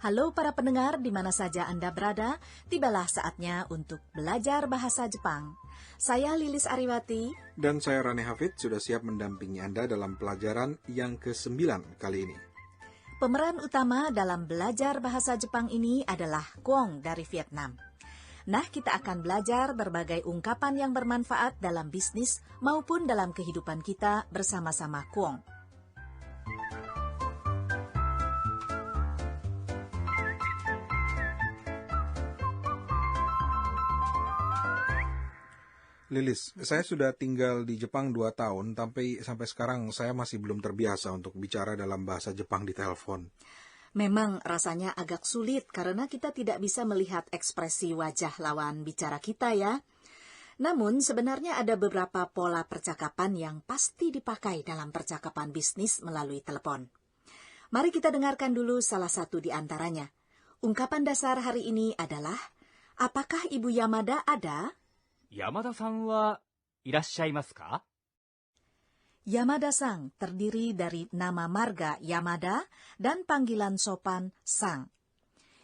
Halo para pendengar di mana saja Anda berada, tibalah saatnya untuk belajar bahasa Jepang. Saya Lilis Ariwati. Dan saya Rane Hafid sudah siap mendampingi Anda dalam pelajaran yang ke-9 kali ini. Pemeran utama dalam belajar bahasa Jepang ini adalah Kwong dari Vietnam. Nah, kita akan belajar berbagai ungkapan yang bermanfaat dalam bisnis maupun dalam kehidupan kita bersama-sama Kwong. Lilis, saya sudah tinggal di Jepang 2 tahun, tapi sampai sekarang saya masih belum terbiasa untuk bicara dalam bahasa Jepang di telepon. Memang rasanya agak sulit karena kita tidak bisa melihat ekspresi wajah lawan bicara kita ya. Namun sebenarnya ada beberapa pola percakapan yang pasti dipakai dalam percakapan bisnis melalui telepon. Mari kita dengarkan dulu salah satu di antaranya. Ungkapan dasar hari ini adalah, apakah Ibu Yamada ada? 山田さんはいらっしゃいますか? Yamada-sang terdiri dari nama marga Yamada dan panggilan sopan sang.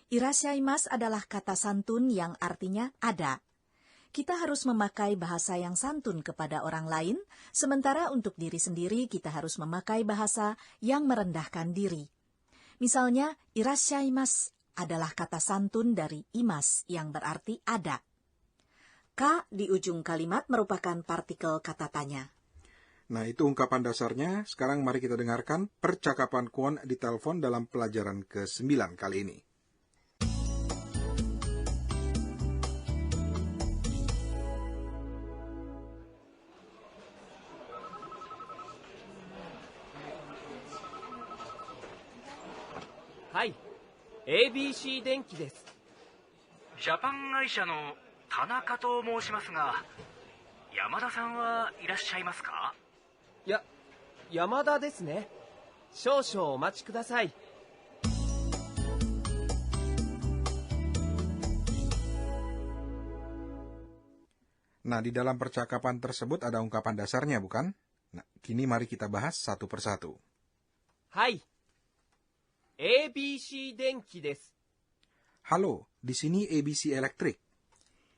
Irashaimasu adalah kata santun yang artinya ada. Kita harus memakai bahasa yang santun kepada orang lain, sementara untuk diri sendiri kita harus memakai bahasa yang merendahkan diri. Misalnya, irashaimasu adalah kata santun dari imas yang berarti ada. Ka di ujung kalimat merupakan partikel kata tanya. Nah, itu ungkapan dasarnya. Sekarang mari kita dengarkan percakapan Kwon di telepon dalam pelajaran ke-9 kali ini. Hai, ABC 電機です。ジャパン会社の田中と申しますが、山田さんはいらっしゃいますか？山田ですね。少々お待ちください。Nah, di dalam percakapan tersebut ada ungkapan dasarnya, bukan? Nah, kini mari kita bahas satu persatu. Hai, ABC 電機です。 Halo, di sini ABC Elektrik.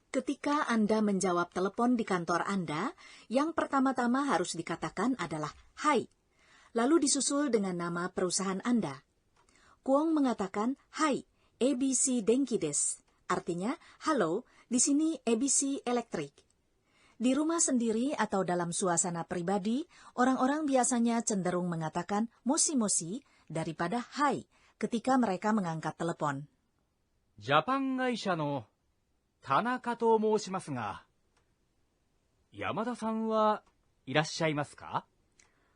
Ketika Anda menjawab telepon di kantor Anda, yang pertama-tama harus dikatakan adalah hai, lalu disusul dengan nama perusahaan Anda. Kwong mengatakan, hai, ABC Denki desu. Artinya, halo, di sini ABC Elektrik. Di rumah sendiri atau dalam suasana pribadi, orang-orang biasanya cenderung mengatakan moshi-moshi daripada hai ketika mereka mengangkat telepon. ジャパン会社の田中と申しますが、山田さんはいらっしゃいますか?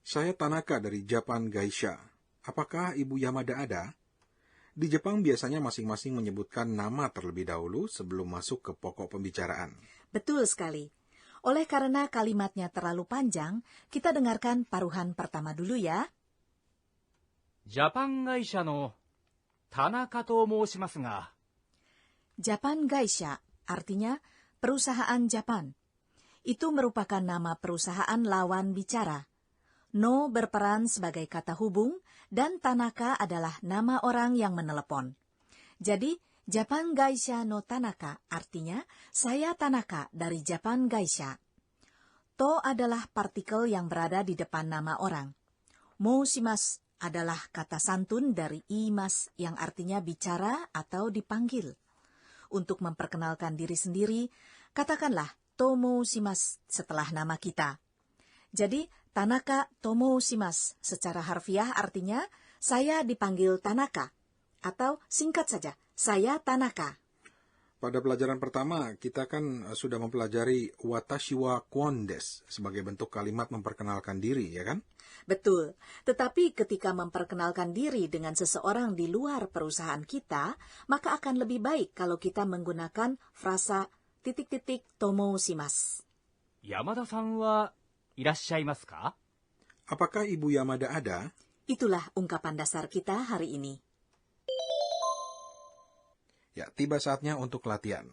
Saya Tanaka dari Japan Gaisha. Apakah Ibu Yamada ada? Di Jepang biasanya masing-masing menyebutkan nama terlebih dahulu sebelum masuk ke pokok pembicaraan. Betul sekali. Oleh karena kalimatnya terlalu panjang, kita dengarkan paruhan pertama dulu ya. ジャパン会社の田中と申しますが、 Japan Gaisha artinya perusahaan Japan. Itu merupakan nama perusahaan lawan bicara. No berperan sebagai kata hubung dan Tanaka adalah nama orang yang menelepon. Jadi, Japan Gaisha no Tanaka artinya saya Tanaka dari Japan Gaisha. To adalah partikel yang berada di depan nama orang. Moushimasu adalah kata santun dari imas yang artinya bicara atau dipanggil. Untuk memperkenalkan diri sendiri, katakanlah Tomoushimasu setelah nama kita. Jadi, Tanaka Tomoushimasu secara harfiah artinya saya dipanggil Tanaka. Atau singkat saja, saya Tanaka. Pada pelajaran pertama, kita kan sudah mempelajari watashi wa Kwon desu sebagai bentuk kalimat memperkenalkan diri, ya kan? Betul, tetapi ketika memperkenalkan diri dengan seseorang di luar perusahaan kita, maka akan lebih baik kalau kita menggunakan frasa titik-titik tomoushimasu. 山田さんはいらっしゃいますか? Apakah Ibu Yamada ada? Itulah ungkapan dasar kita hari ini. Ya, tiba saatnya untuk latihan.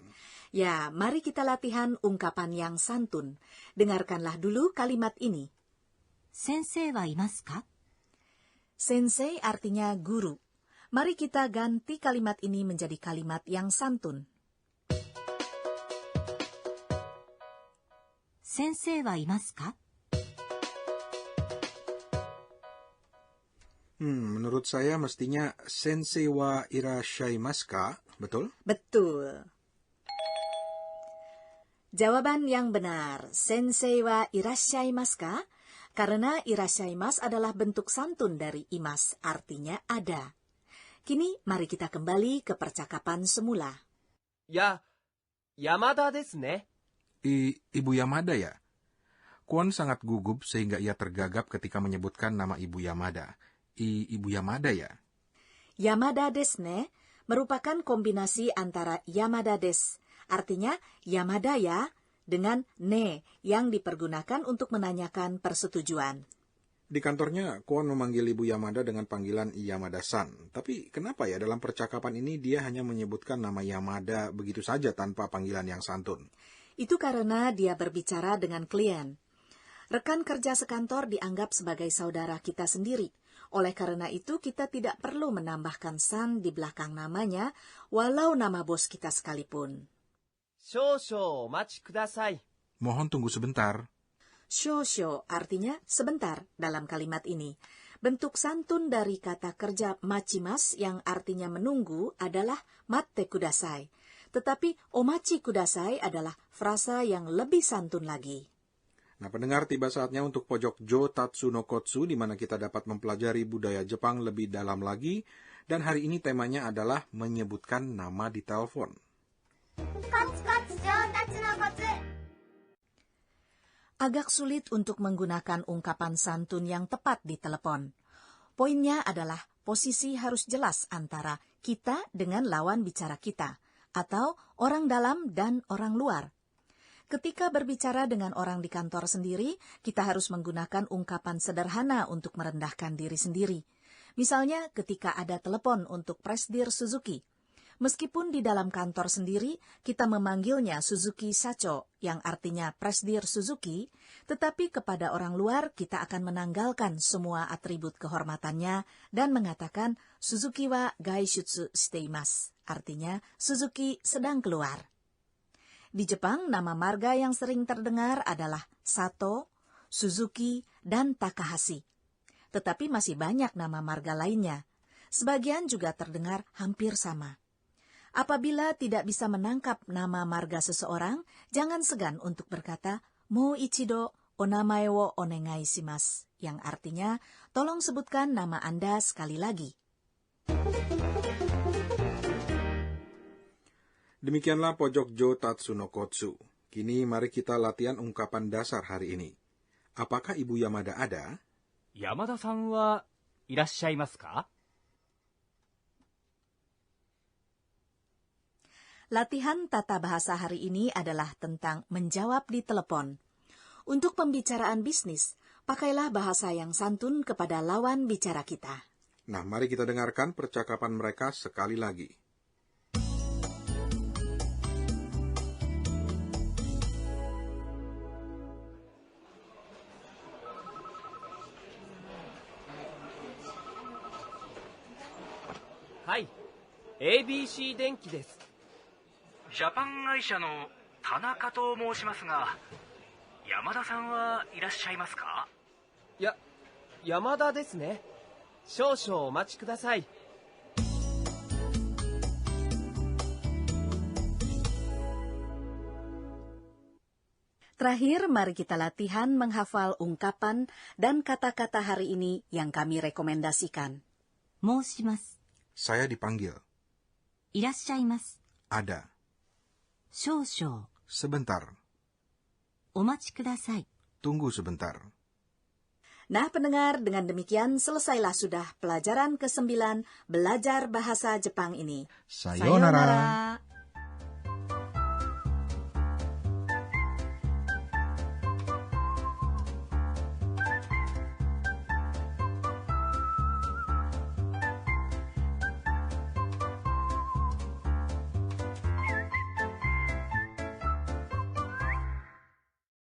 Ya, mari kita latihan ungkapan yang santun. Dengarkanlah dulu kalimat ini. 先生はいますか? Sensei artinya guru. Mari kita ganti kalimat ini menjadi kalimat yang santun. 先生はいますか? Menurut saya mestinya sensei wa irashaimasu ka, betul? Betul. Jawaban yang benar, sensei wa irashaimasu ka? Karena irashaimasu adalah bentuk santun dari imas, artinya ada. Kini mari kita kembali ke percakapan semula. Ya, Yamada desu ne. Ibu Yamada ya? Kwon sangat gugup sehingga ia tergagap ketika menyebutkan nama Ibu Yamada. Ibu Yamada ya? Yamada desu ne merupakan kombinasi antara Yamada desu, artinya Yamada ya, dengan ne yang dipergunakan untuk menanyakan persetujuan. Di kantornya, Kwon memanggil Ibu Yamada dengan panggilan Yamada-san. Tapi kenapa ya dalam percakapan ini dia hanya menyebutkan nama Yamada begitu saja tanpa panggilan yang santun? Itu karena dia berbicara dengan klien. Rekan kerja sekantor dianggap sebagai saudara kita sendiri. Oleh karena itu, kita tidak perlu menambahkan san di belakang namanya, walau nama bos kita sekalipun. Shoushou omachi kudasai. Mohon tunggu sebentar. Shosho artinya sebentar dalam kalimat ini. Bentuk santun dari kata kerja machimas yang artinya menunggu adalah matte kudasai. Tetapi omachi kudasai adalah frasa yang lebih santun lagi. Nah, pendengar, tiba saatnya untuk pojok Jo Tatsu no Kotsu, di mana kita dapat mempelajari budaya Jepang lebih dalam lagi. Dan hari ini temanya adalah menyebutkan nama di telepon. Agak sulit untuk menggunakan ungkapan santun yang tepat di telepon. Poinnya adalah posisi harus jelas antara kita dengan lawan bicara kita, atau orang dalam dan orang luar. Ketika berbicara dengan orang di kantor sendiri, kita harus menggunakan ungkapan sederhana untuk merendahkan diri sendiri. Misalnya ketika ada telepon untuk Presdir Suzuki. Meskipun di dalam kantor sendiri, kita memanggilnya Suzuki Sacho, yang artinya Presdir Suzuki, tetapi kepada orang luar kita akan menanggalkan semua atribut kehormatannya dan mengatakan Suzuki wa gaishutsu shiteimasu, artinya Suzuki sedang keluar. Di Jepang, nama marga yang sering terdengar adalah Sato, Suzuki, dan Takahashi. Tetapi masih banyak nama marga lainnya. Sebagian juga terdengar hampir sama. Apabila tidak bisa menangkap nama marga seseorang, jangan segan untuk berkata, Mo ichido onamae wo onegai shimasu, yang artinya, tolong sebutkan nama Anda sekali lagi. Demikianlah pojok Jo Tatsu no Kotsu. Kini mari kita latihan ungkapan dasar hari ini. Apakah Ibu Yamada ada? Yamada-san wa irasshaimasu ka? Latihan tata bahasa hari ini adalah tentang menjawab di telepon. Untuk pembicaraan bisnis, pakailah bahasa yang santun kepada lawan bicara kita. Nah, mari kita dengarkan percakapan mereka sekali lagi. Hai, ABC 電機です。ジャパン会社の田中と申しますが、山田さんはいらっしゃいますか？山田ですね。少々お待ちください。Terakhir, mari kita latihan menghafal ungkapan dan kata-kata hari ini yang kami rekomendasikan. 申します。 Saya dipanggil. いらっしゃいます。 Ada. 少々。 Sebentar. お待ちください。 Tunggu sebentar. Nah, pendengar, dengan demikian selesailah sudah pelajaran ke-9 belajar bahasa Jepang ini. Sayonara. Sayonara.